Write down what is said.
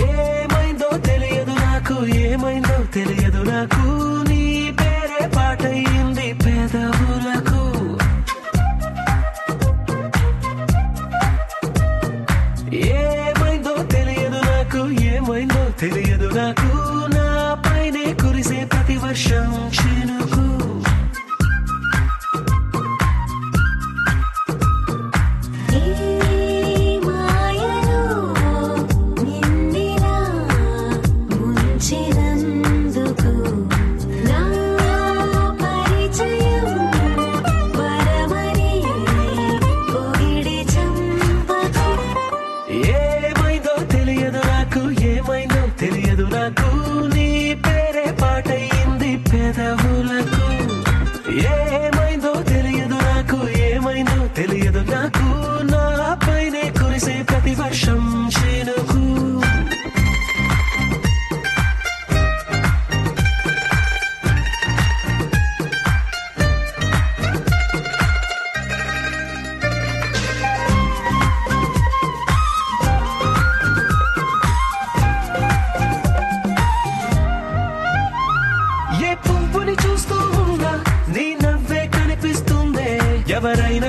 ఏమైందో తెలియదు నాకు, ఏమైందో తెలియదు నాకు, నీ పేరే పాటయింది పెదవులకు. ఏమైందో తెలియదు నాకు, ఏమైందో తెలియదు నాకు, నా పైనే కురిసే ప్రతి వర్షం చినుకు. ఏమైందో తెలియదు నాకు, ఏమైందో తెలియదు నాకు, నీ పేరే పాటయింది పెదవులకు. ఏమైందో తెలియదు నాకు, ఏమైందో తెలియదు నాకు, నా పైనే కురిసే ప్రతి వర్షం చినుకు. ఏ పువ్వుని చూస్తూ ఉన్నా నీ నవ్వే కనిపిస్తుందే, ఎవరైనా